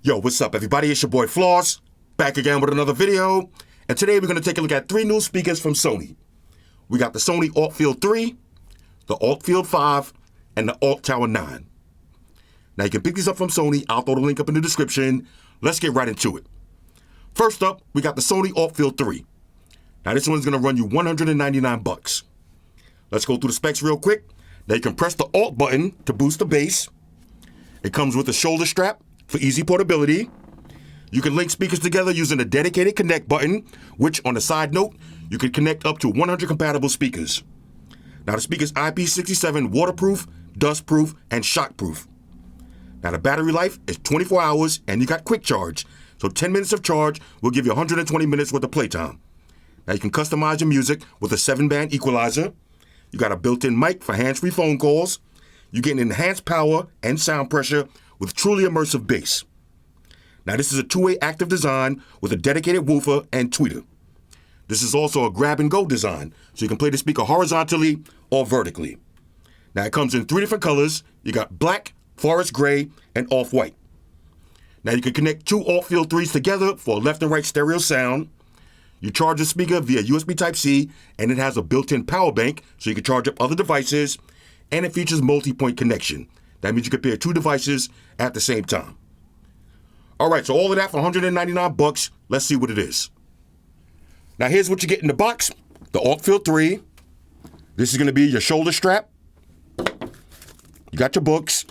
Yo, what's up, everybody? It's your boy Floss, back again with another video. And today we're going to take a look at 3 new speakers from Sony. We got the Sony ULT Field 3, the ULT Field 5, and the ULT Tower 9. Now you can pick these up from Sony. I'll throw the link up in the description. Let's get right into it. First up, we got the Sony ULT Field 3. Now this one's going to run you $199. Let's go through the specs real quick. Now you can press the Alt button to boost the bass. It comes with a shoulder strap for easy portability. You can link speakers together using a dedicated connect button, which, on a side note, you can connect up to 100 compatible speakers. Now the speaker's IP67 waterproof, dustproof, and shockproof. Now the battery life is 24 hours and you got quick charge. So 10 minutes of charge will give you 120 minutes worth of playtime. Now you can customize your music with a 7-band equalizer. You got a built-in mic for hands-free phone calls. You get enhanced power and sound pressure with truly immersive bass. Now this is a 2-way active design with a dedicated woofer and tweeter. This is also a grab-and-go design, so you can play the speaker horizontally or vertically. Now it comes in 3 different colors. You got black, forest gray, and off-white. Now you can connect 2 ULT Field 3s together for left and right stereo sound. You charge the speaker via USB Type-C, and it has a built-in power bank, so you can charge up other devices, and it features multi-point connection. That means you can pair 2 devices at the same time. All right, so all of that for $199. Let's see what it is. Now here's what you get in the box. The ULT Field 3. This is going to be your shoulder strap. You got your books.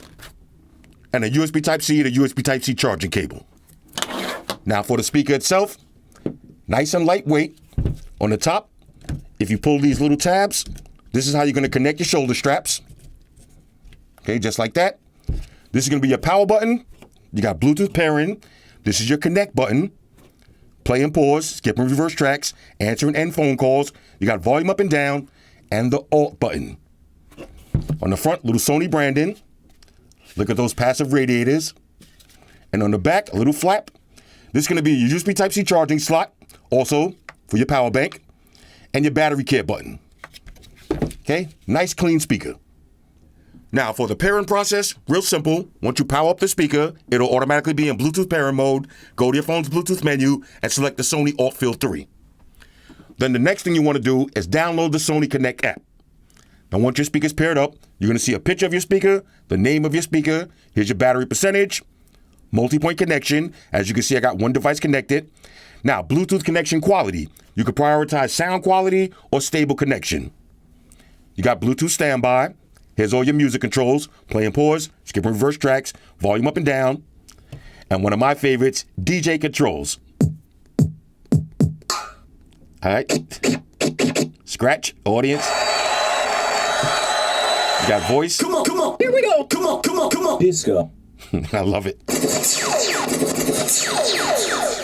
And a USB Type-C and a USB Type-C charging cable. Now for the speaker itself, nice and lightweight. On the top, if you pull these little tabs, this is how you're going to connect your shoulder straps. Okay, just like that. This is going to be your power button. You got Bluetooth pairing. This is your connect button. Play and pause, skip and reverse tracks, answer and end phone calls. You got volume up and down, and the Alt button. On the front, little Sony branding. Look at those passive radiators. And on the back, a little flap. This is going to be your USB Type-C charging slot, also for your power bank, and your battery care button. Okay, nice clean speaker. Now for the pairing process, real simple. Once you power up the speaker, it'll automatically be in Bluetooth pairing mode. Go to your phone's Bluetooth menu and select the Sony ULT Field 3. Then the next thing you want to do is download the Sony Connect app. Now once your speaker's paired up, you're going to see a picture of your speaker, the name of your speaker, here's your battery percentage, multi-point connection. As you can see, I got 1 device connected. Now, Bluetooth connection quality. You can prioritize sound quality or stable connection. You got Bluetooth standby. Here's all your music controls, play and pause, skip and reverse tracks, volume up and down. And one of my favorites, DJ controls. All right. Scratch, audience. You got voice. Come on, here we go. Come on. Disco. I love it.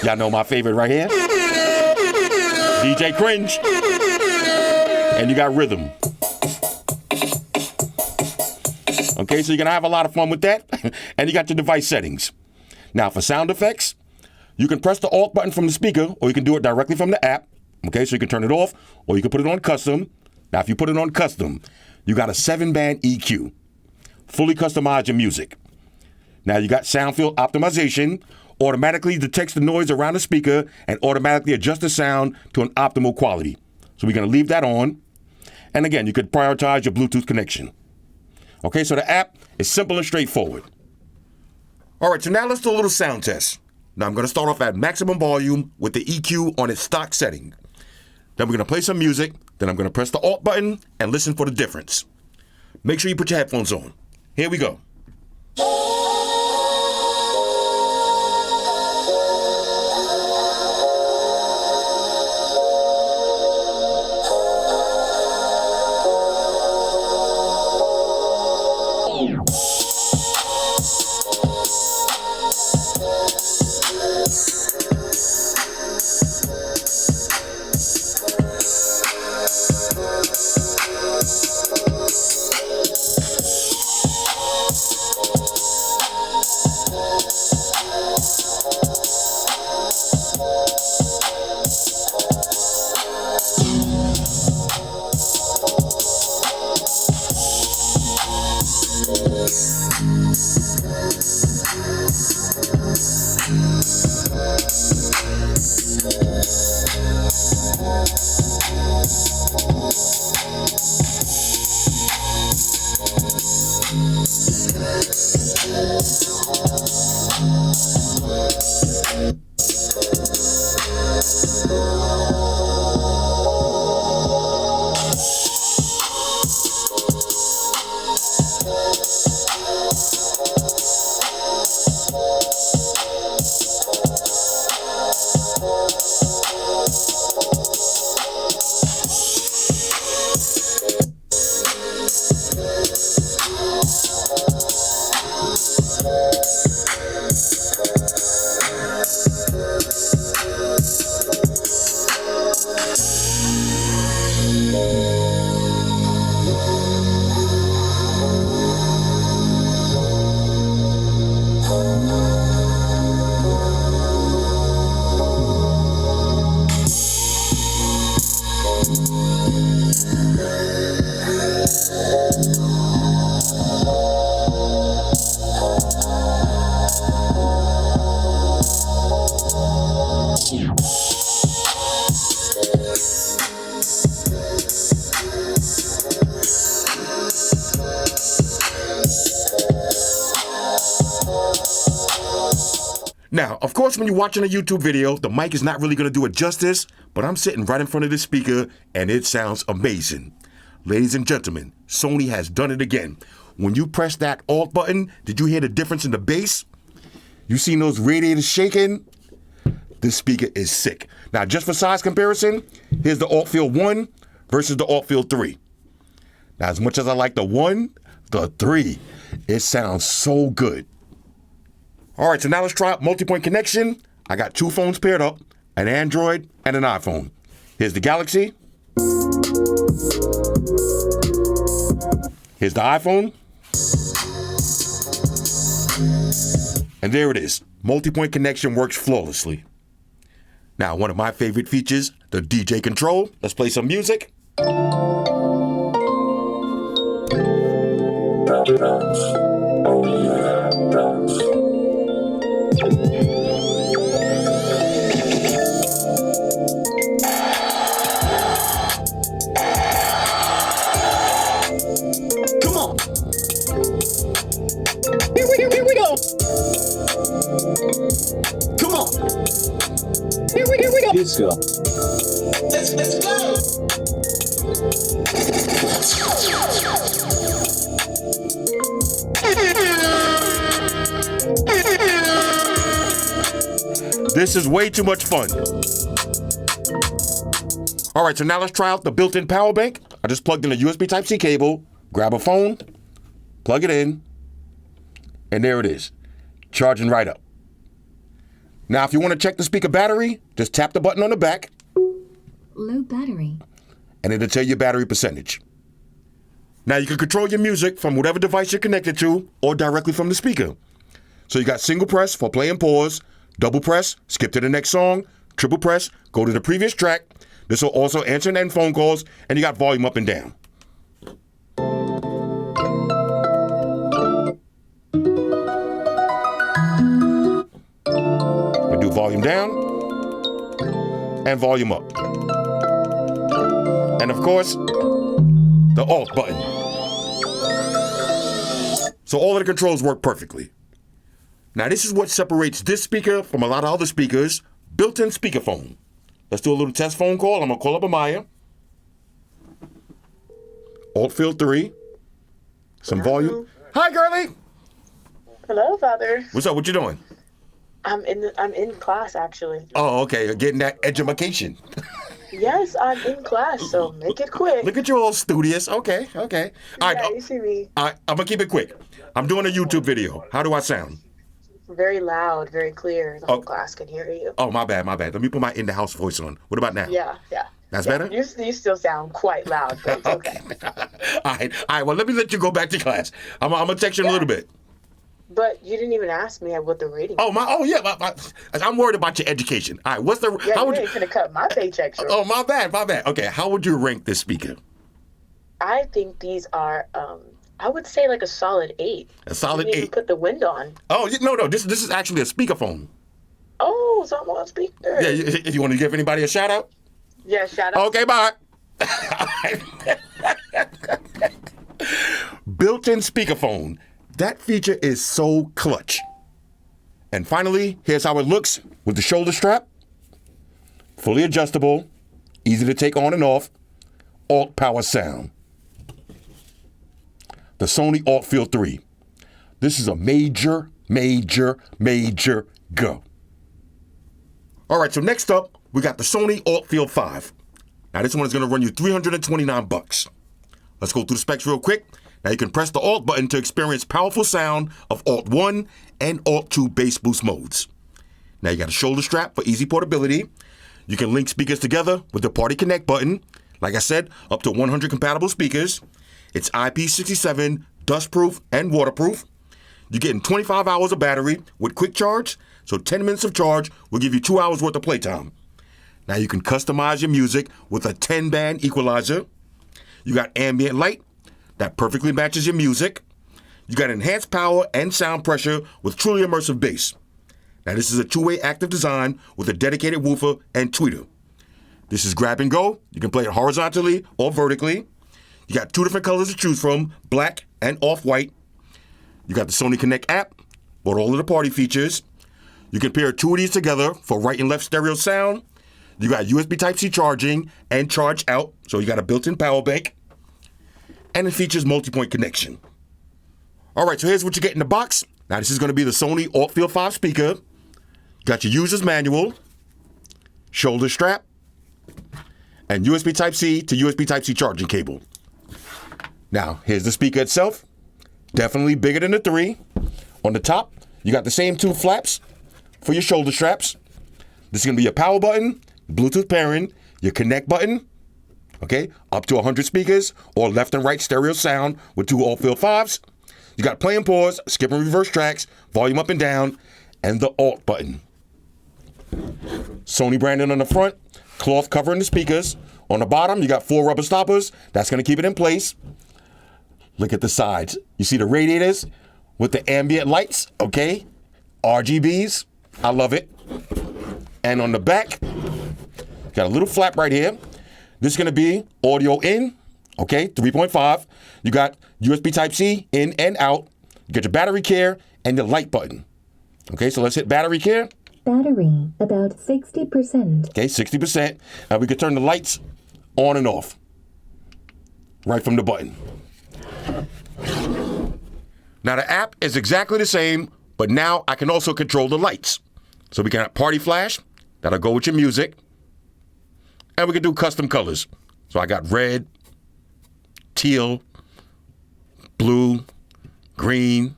Y'all know my favorite right here. DJ Cringe. And you got rhythm. Okay, so you're going to have a lot of fun with that. And you got your device settings. Now, for sound effects, you can press the Alt button from the speaker, or you can do it directly from the app. Okay, so you can turn it off, or you can put it on custom. Now, if you put it on custom, you got a 7-band EQ. Fully customize your music. Now, you got sound field optimization. Automatically detects the noise around the speaker and automatically adjusts the sound to an optimal quality. So we're going to leave that on. And again, you could prioritize your Bluetooth connection. Okay, so the app is simple and straightforward. All right, so now let's do a little sound test. Now I'm going to start off at maximum volume with the EQ on its stock setting. Then we're going to play some music. Then I'm going to press the Alt button and listen for the difference. Make sure you put your headphones on. Here we go. Now, of course, when you're watching a YouTube video, the mic is not really going to do it justice, but I'm sitting right in front of this speaker, and it sounds amazing. Ladies and gentlemen, Sony has done it again. When you press that Alt button, did you hear the difference in the bass? You seen those radiators shaking? This speaker is sick. Now, just for size comparison, here's the Alt Field 1 versus the Alt Field 3. Now, as much as I like the 1, the 3, it sounds so good. All right, so now let's try out multi-point connection. I got 2 phones paired up, an Android and an iPhone. Here's the Galaxy. Here's the iPhone. And there it is. Multi-point connection works flawlessly. Now, one of my favorite features, the DJ control. Let's play some music. Come on. Here we go. Come on. Here we go. Let's go. Let's go. This is way too much fun. All right, so now let's try out the built-in power bank. I just plugged in a USB Type-C cable, grab a phone, plug it in, and there it is, charging right up. Now, if you want to check the speaker battery, just tap the button on the back. Low battery. And it'll tell you battery percentage. Now, you can control your music from whatever device you're connected to or directly from the speaker. So you got single press for play and pause, double press, skip to the next song, triple press, go to the previous track. This will also answer and end phone calls, and you got volume up and down. We do volume down and volume up. And of course, the Alt button. So all of the controls work perfectly. Now this is what separates this speaker from a lot of other speakers, built-in speakerphone. Let's do a little test phone call. I'm gonna call up Amaya. Alt Field 3. Some volume. Hi, girlie. Hello, Father. What's up? What you doing? I'm in class actually. Oh, okay. You're getting that education. Yes, I'm in class, so make it quick. Look at you all studious. Okay. All Yeah, right. you see me. I'm gonna keep it quick. I'm doing a YouTube video. How do I sound? Very loud, very clear. The whole class can hear you. Oh, my bad. Let me put my in-the-house voice on. What about now? Yeah. That's better? You still sound quite loud, but it's okay. All right. Well, let me let you go back to class. I'm gonna text you in a little bit. But you didn't even ask me what the rating. I'm worried about your education. All right. What's the? Yeah, how you would ain't gonna cut my paycheck short. Oh, my bad. Okay. How would you rank this speaker? I think these are, I would say like a solid 8. A solid you didn't 8. even put the wind on. Oh no. This is actually a speakerphone. Oh, so I'm on speaker. Yeah. You want to give anybody a shout out? Yeah, shout out. Okay. Bye. Built-in speakerphone. That feature is so clutch. And finally, here's how it looks with the shoulder strap. Fully adjustable, easy to take on and off, Alt power sound. The Sony Alt Field 3. This is a major go. All right, so next up, we got the Sony Alt Field 5. Now this one is gonna run you $329. Let's go through the specs real quick. Now you can press the Alt button to experience powerful sound of Alt 1 and Alt 2 bass boost modes. Now you got a shoulder strap for easy portability. You can link speakers together with the Party Connect button. Like I said, up to 100 compatible speakers. It's IP67, dustproof, and waterproof. You're getting 25 hours of battery with quick charge, so 10 minutes of charge will give you 2 hours worth of playtime. Now you can customize your music with a 10-band equalizer. You got ambient light that perfectly matches your music. You got enhanced power and sound pressure with truly immersive bass. Now this is a two-way active design with a dedicated woofer and tweeter. This is grab and go. You can play it horizontally or vertically. You got 2 different colors to choose from, black and off-white. You got the Sony Connect app with all of the party features. You can pair two of these together for right and left stereo sound. You got USB Type-C charging and charge out, so you got a built-in power bank. And it features multi-point connection. All right, so here's what you get in the box. Now, this is going to be the Sony ULT 5 speaker. Got your user's manual, shoulder strap, and USB Type-C to USB Type-C charging cable. Now, here's the speaker itself. Definitely bigger than the 3. On the top, you got the same two flaps for your shoulder straps. This is going to be your power button, Bluetooth pairing, your connect button, okay, up to 100 speakers or left and right stereo sound with two ULT 5s. You got play and pause, skip and reverse tracks, volume up and down, and the Alt button. Sony branding on the front, cloth covering the speakers. On the bottom, you got 4 rubber stoppers. That's going to keep it in place. Look at the sides. You see the radiators with the ambient lights, okay? RGBs. I love it. And on the back, got a little flap right here. This is going to be audio in, okay, 3.5. You got USB Type-C in and out. You got your battery care and the light button. Okay, so let's hit battery care. Battery, about 60%. Okay, 60%. And we can turn the lights on and off right from the button. Now the app is exactly the same, but now I can also control the lights. So we can have party flash, that'll go with your music. And we can do custom colors. So I got red, teal, blue, green,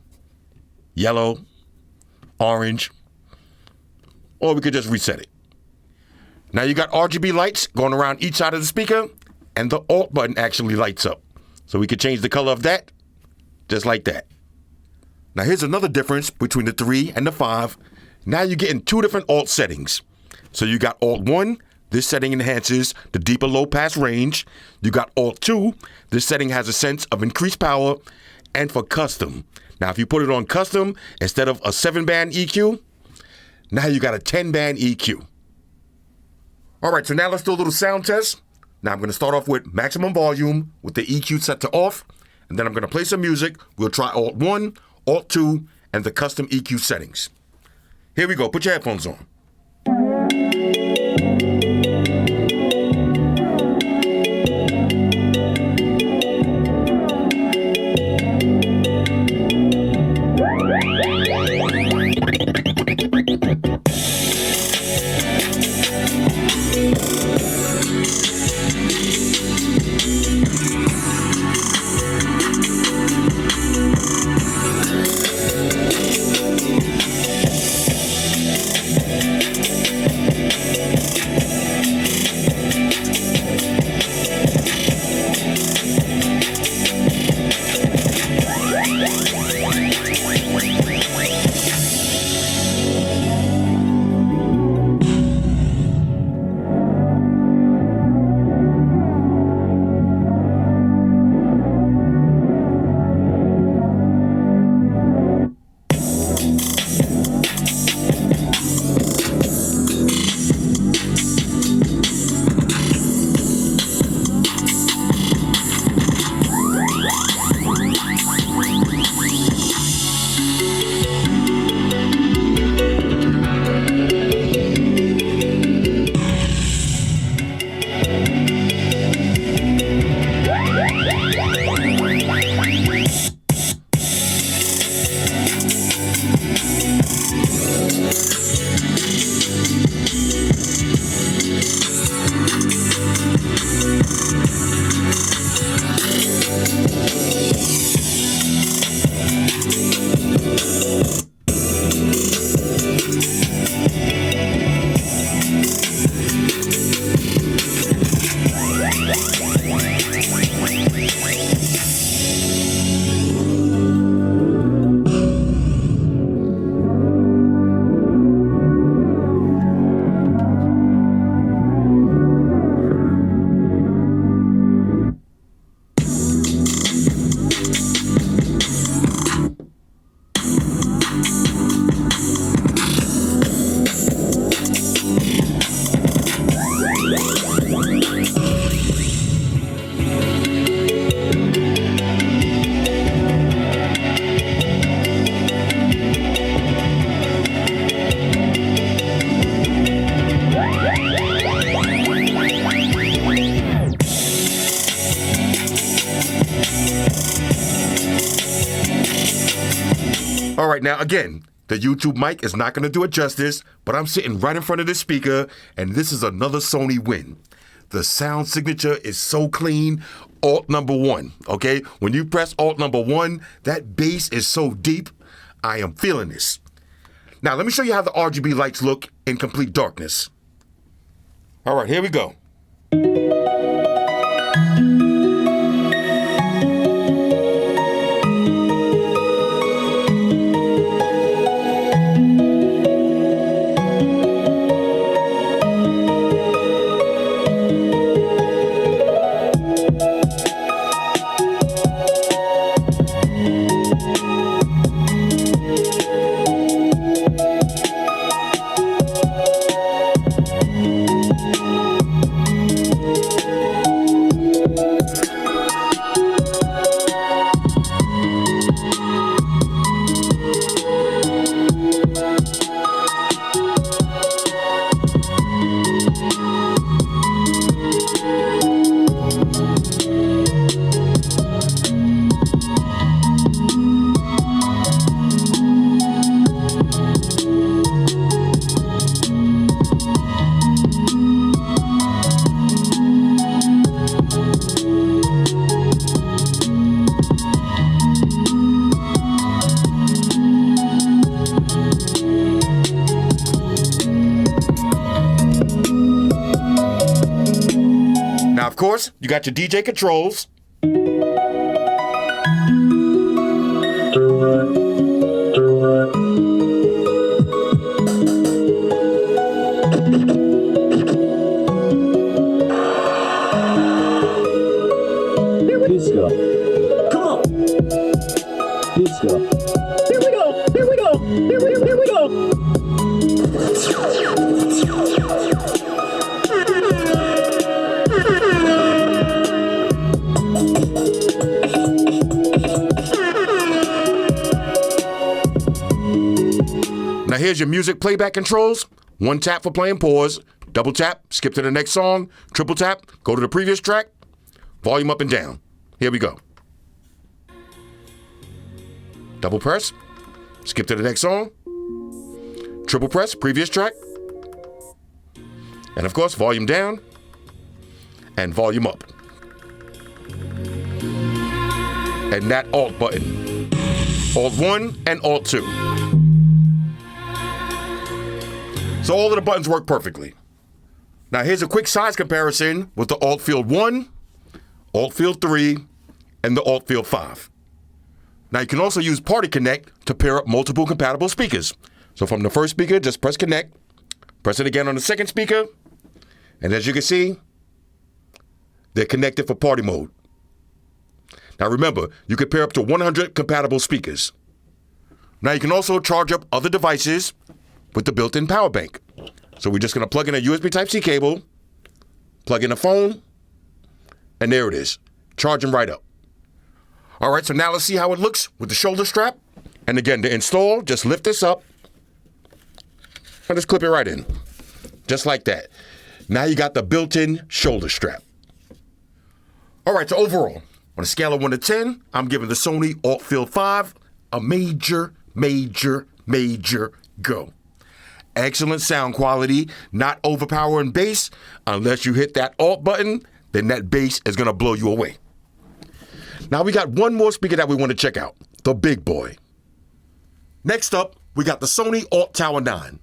yellow, orange, or we could just reset it. Now you got RGB lights going around each side of the speaker, and the Alt button actually lights up. So we could change the color of that, just like that. Now here's another difference between the 3 and the 5. Now you're getting 2 different Alt settings. So you got Alt 1, this setting enhances the deeper low pass range. You got Alt 2, this setting has a sense of increased power. And for custom, now if you put it on custom, instead of a 7-band EQ, now you got a 10-band EQ. All right, so now let's do a little sound test. Now I'm going to start off with maximum volume with the EQ set to off, and then I'm going to play some music. We'll try Alt 1, Alt 2, and the custom EQ settings. Here we go. Put your headphones on. right, now again, the YouTube mic is not going to do it justice, but I'm sitting right in front of this speaker, and this is another Sony win. The sound signature is so clean. Alt number 1, okay? When you press Alt number 1, that bass is so deep. I am feeling this. Now, let me show you how the RGB lights look in complete darkness. All right, here we go. Now, of course, you got your DJ controls. Disco. Come on. Disco. Here we go. Here we go. Here we go. Now here's your music playback controls. 1 tap for playing pause, double tap, skip to the next song, triple tap, go to the previous track, volume up and down. Here we go. Double press, skip to the next song, triple press, previous track, and of course volume down and volume up. And that Alt button, Alt 1 and Alt 2. So all of the buttons work perfectly. Now here's a quick size comparison with the Alt Field 1, Alt Field 3, and the Alt Field 5. Now you can also use Party Connect to pair up multiple compatible speakers. So from the first speaker, just press Connect, press it again on the second speaker, and as you can see, they're connected for party mode. Now remember, you can pair up to 100 compatible speakers. Now you can also charge up other devices with the built-in power bank. So we're just gonna plug in a USB Type-C cable, plug in a phone, and there it is, charging right up. All right, so now let's see how it looks with the shoulder strap. And again, to install, just lift this up and just clip it right in, just like that. Now you got the built-in shoulder strap. All right, so overall, on a scale of 1 to 10, I'm giving the Sony Alt Field 5 a major go. Excellent sound quality, not overpowering bass. Unless you hit that Alt button, then that bass is gonna blow you away. Now we got one more speaker that we want to check out, the big boy. Next up, we got the Sony Alt Tower 9.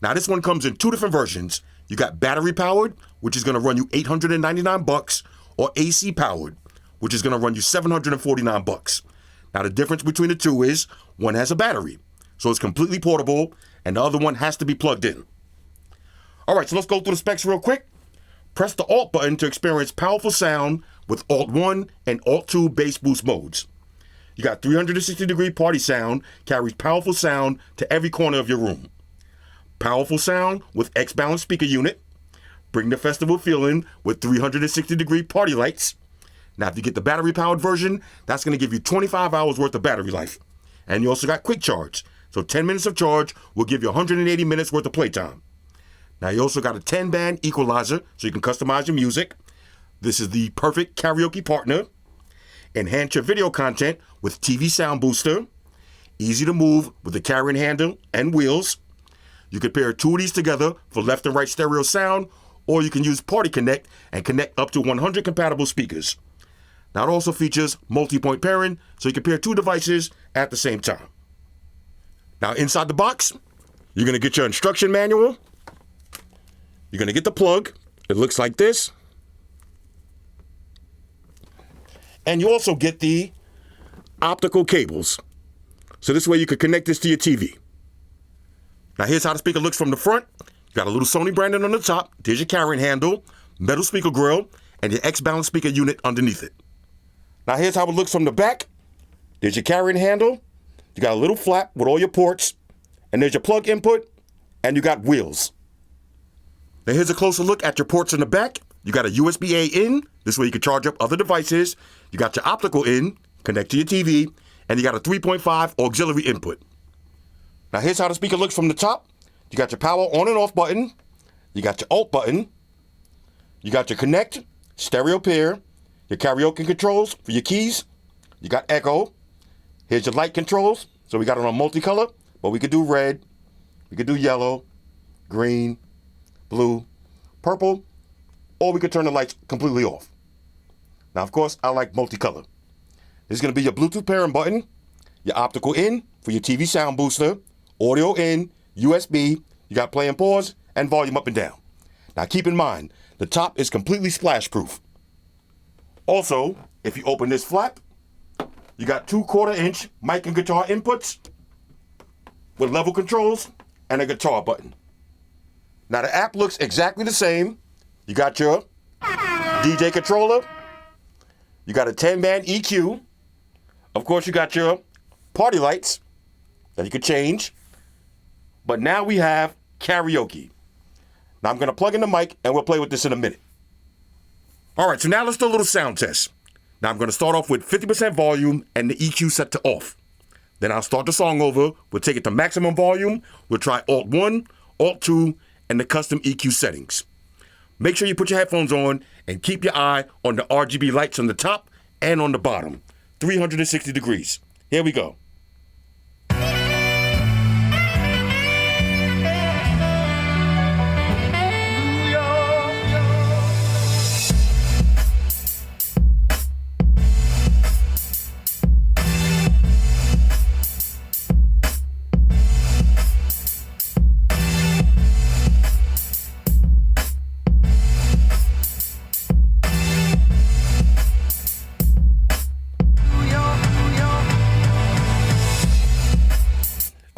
Now this one comes in 2 different versions. You got battery powered, which is gonna run you $899, or AC powered, which is gonna run you $749. Now the difference between the two is one has a battery, so it's completely portable, and the other one has to be plugged in. All right, so let's go through the specs real quick. Press the Alt button to experience powerful sound with Alt 1 and Alt 2 bass boost modes. You got 360-degree party sound, carries powerful sound to every corner of your room. Powerful sound with X-Balance speaker unit. Bring the festival feeling with 360-degree party lights. Now, if you get the battery-powered version, that's going to give you 25 hours worth of battery life. And you also got quick charge. So 10 minutes of charge will give you 180 minutes worth of playtime. Now, you also got a 10-band equalizer, so you can customize your music. This is the perfect karaoke partner. Enhance your video content with TV Sound Booster. easy to move with the carrying handle and wheels. You can pair two of these together for left and right stereo sound, or you can use Party Connect and connect up to 100 compatible speakers. Now it also features multi-point pairing, so you can pair two devices at the same time. Now inside the box, you're going to get your instruction manual. You're going to get the plug. It looks like this. And you also get the optical cables. So this way you can connect this to your TV. Now here's how the speaker looks from the front. You got a little Sony branding on the top. There's your carrying handle, metal speaker grill, and your X-balance speaker unit underneath it. Now here's how it looks from the back. There's your carrying handle. You got a little flap with all your ports, and there's your plug input, and you got wheels. Now here's a closer look at your ports in the back. You got a USB-A in. This way you can charge up other devices. You got your optical in, connect to your TV, and you got a 3.5 auxiliary input. Now here's how the speaker looks from the top. You got your power on and off button. You got your alt button. You got your connect, stereo pair, your karaoke controls for your keys. You got echo. Here's your light controls. So we got it on multicolor, but we could do red, we could do yellow, green, blue, purple, or we could turn the lights completely off. Now, of course, I like multicolor. There's going to be your Bluetooth pairing button, your optical in for your TV sound booster, audio in, USB, you got play and pause, and volume up and down. Now, keep in mind, the top is completely splash proof. Also, if you open this flap, you got 2/4-inch mic and guitar inputs with level controls and a guitar button. Now the app looks exactly the same. You got your DJ controller. You got a 10-band EQ. Of course, you got your party lights that you could change. But now we have karaoke. Now I'm going to plug in the mic and we'll play with this in a minute. All right, so now let's do a little sound test. Now I'm going to start off with 50% volume and the EQ set to off. Then I'll start the song over. We'll take it to maximum volume. We'll try Alt 1, Alt 2, and the custom EQ settings. Make sure you put your headphones on and keep your eye on the RGB lights on the top and on the bottom. 360 degrees. Here we go.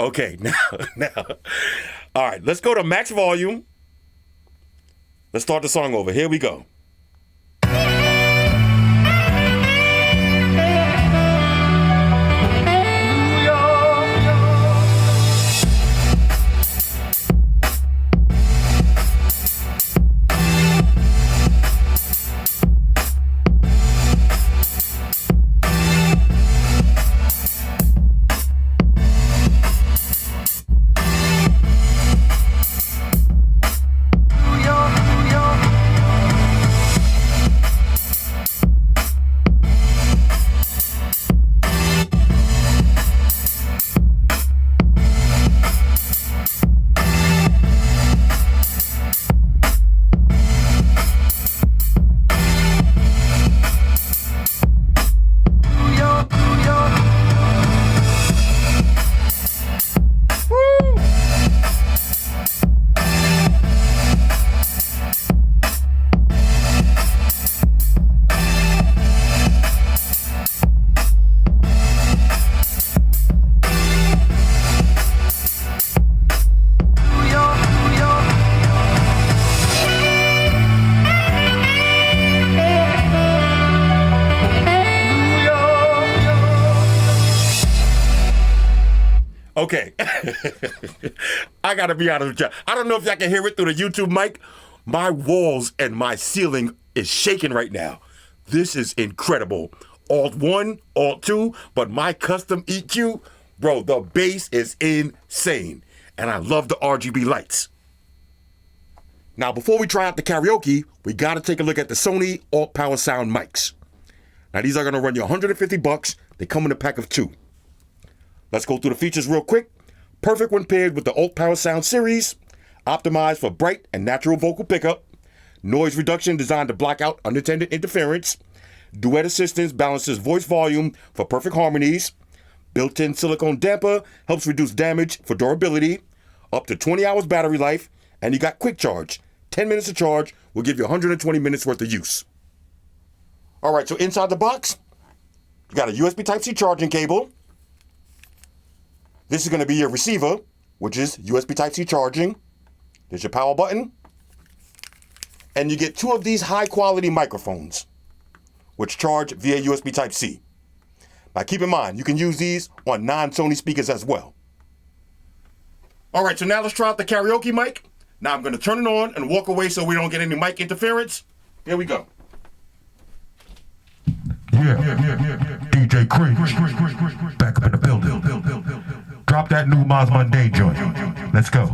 Okay, now, all right, let's go to max volume. Let's start the song over. Here we go. Okay, I gotta be honest with you. I don't know if y'all can hear it through the YouTube mic. My walls and my ceiling is shaking right now. This is incredible. Alt 1, Alt 2, but my custom EQ, bro, the bass is insane. And I love the RGB lights. Now, before we try out the karaoke, we gotta take a look at the Sony ULT Power Sound mics. Now, these are gonna run you $150. They come in a pack of 2. Let's go through the features real quick. Perfect when paired with the Alt Power Sound Series. Optimized for bright and natural vocal pickup. Noise reduction designed to block out unintended interference. Duet assistance balances voice volume for perfect harmonies. Built-in silicone damper helps reduce damage for durability. Up to 20 hours battery life. And you got quick charge. 10 minutes of charge will give you 120 minutes worth of use. All right, so inside the box, you got a USB Type-C charging cable. This is going to be your receiver, which is USB Type-C charging. There's your power button. And you get 2 of these high-quality microphones, which charge via USB Type-C. Now keep in mind, you can use these on non-Sony speakers as well. All right, so now let's try out the karaoke mic. Now I'm going to turn it on and walk away so we don't get any mic interference. Here we go. DJ Cringe, back up in the building. Drop that new Maz Monday joint. Let's go.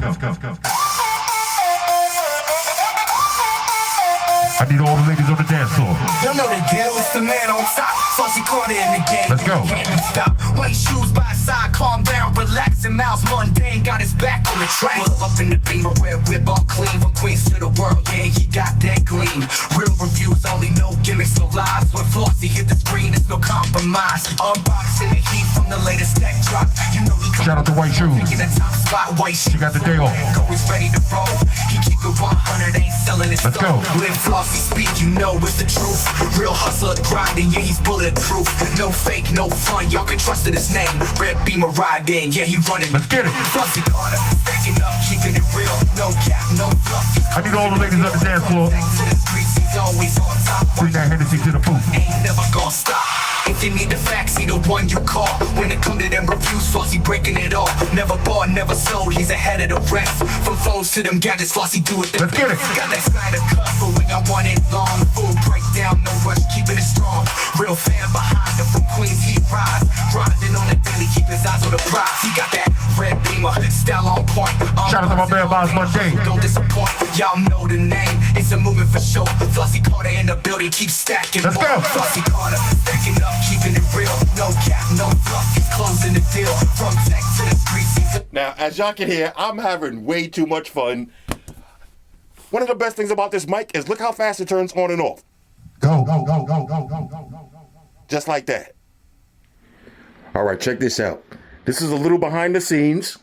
I need all the ladies on the dance floor. You know the deal, it's the man on top. Flossy Carter in the game. Let's go. Stop. White shoes by his side, calm down, relax, and mouse mundane. Got his back on the track. Pull up in the beamer, red whip all clean. From Queens to the world, yeah, he got that gleam. Real reviews, only no gimmicks, no lies. When Flossy hit the screen, it's no compromise. Unboxing the heat from the latest tech drop. You know he Shout out to White Shoes. in the top spot, white She got the day off. Always ready to roll. He keep it 100, ain't selling his Let's soul. go. Live Flossy, speak, you know it's the truth. Real hustler grinding, yeah, he's bulletproof. No fake, no fun, y'all can trust in his name. Red Beamer riding, yeah, he running. Let's get it. Flossy Carter, stacking up, keeping it real. No cap, no fluff. I need all the ladies on the dance floor. Back to the streets, he's always on top. Bring that Hennessy to the booth. Ain't never gonna stop. If you need the facts, he the one you call. When it come to them reviews, Flossy breaking it all. Never bought, never sold, he's ahead of the rest. From phones to them gadgets, Flossy do it the Let's get it. Got that side of cut, but when I want it long. Full breakdown, no rush, keeping it strong. Real fan behind him, from Queens he rise. Grinding on the daily, keep his eyes on the prize. He got that red Beamer, style on point. Shout out to my man Maz Monday. Don't disappoint, y'all know the name. It's a movement for sure. Flossy Carter in the building, keep stacking. Let's go. Flossy Carter, stacking up, keeping it real. No cap, no fluff, he's closing the deal. From tech to the streets, he's a Now, as y'all can hear, I'm having way too much fun. One of the best things about this mic is look how fast it turns on and off. Go, go, go, go, go, go, go, go. Just like that. All right, check this out. This is a little behind the scenes.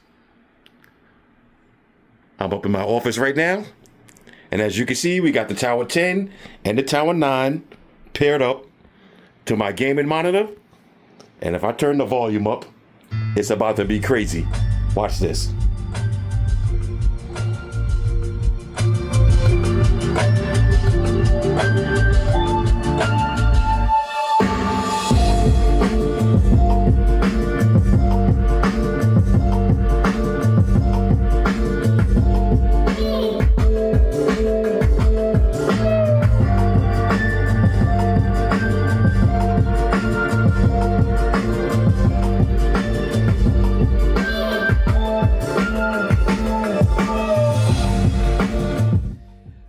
I'm up in my office right now. And as you can see, we got the Tower 10 and the Tower 9 paired up to my gaming monitor. And if I turn the volume up, it's about to be crazy. Watch this.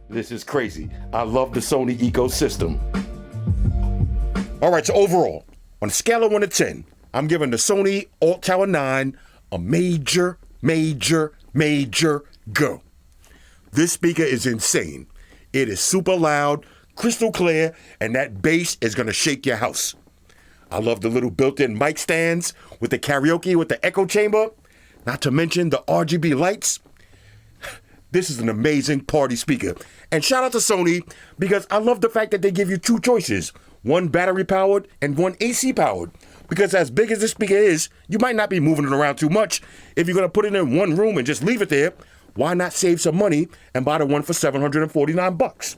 This is crazy. I love the Sony ecosystem. All right, so overall, on a scale of 1 to 10, I'm giving the Sony Alt Tower 9 a major go. This speaker is insane. It is super loud, crystal clear, and that bass is gonna shake your house. I love the little built-in mic stands with the karaoke with the echo chamber, not to mention the RGB lights. This is an amazing party speaker. And shout out to Sony because I love the fact that they give you 2 choices, one battery powered and one AC powered. Because as big as this speaker is, you might not be moving it around too much. If you're gonna put it in one room and just leave it there, why not save some money and buy the one for $749?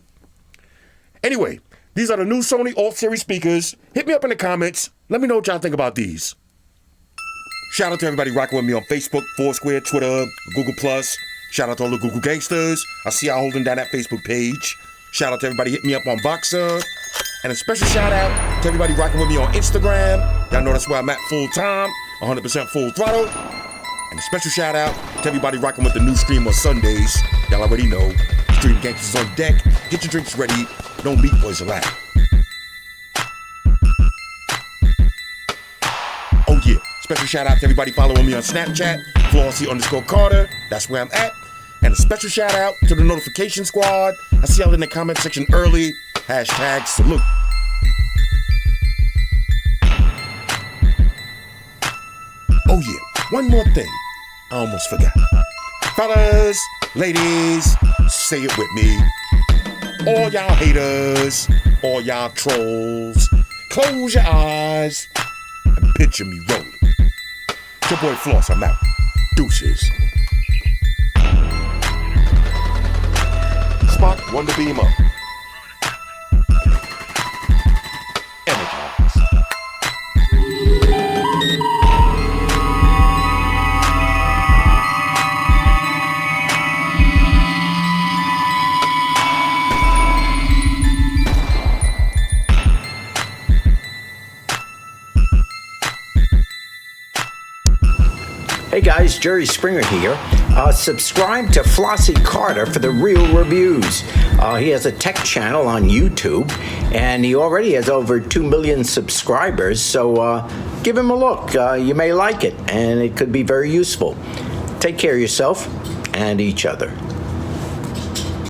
Anyway, these are the new Sony Alt Series speakers. Hit me up in the comments. Let me know what y'all think about these. Shout out to everybody rocking with me on Facebook, Foursquare, Twitter, Google+. Shout out to all the Google gangsters. I see y'all holding down that Facebook page. Shout out to everybody hitting me up on Voxer. And a special shout out to everybody rocking with me on Instagram. Y'all know that's where I'm at full time, 100% full throttle. And a special shout out to everybody rocking with the new stream on Sundays. Y'all already know. Stream gangsters on deck. Get your drinks ready. No meat boys allowed. Oh yeah. special shout out to everybody following me on Snapchat, Flossy_Carter. That's where I'm at. And a special shout out to the notification squad. I see y'all in the comment section early. Hashtag salute. Oh yeah, one more thing. I almost forgot. Fellas, ladies, say it with me. All y'all haters, all y'all trolls, close your eyes and picture me rolling. It's your boy Floss, I'm out. Deuces. Spot one to beam up. Energize. Hey guys, Jerry Springer here. Subscribe to Flossy Carter for the real reviews. He has a tech channel on YouTube, and he already has over 2 million subscribers, so give him a look. You may like it, and it could be very useful. Take care of yourself and each other.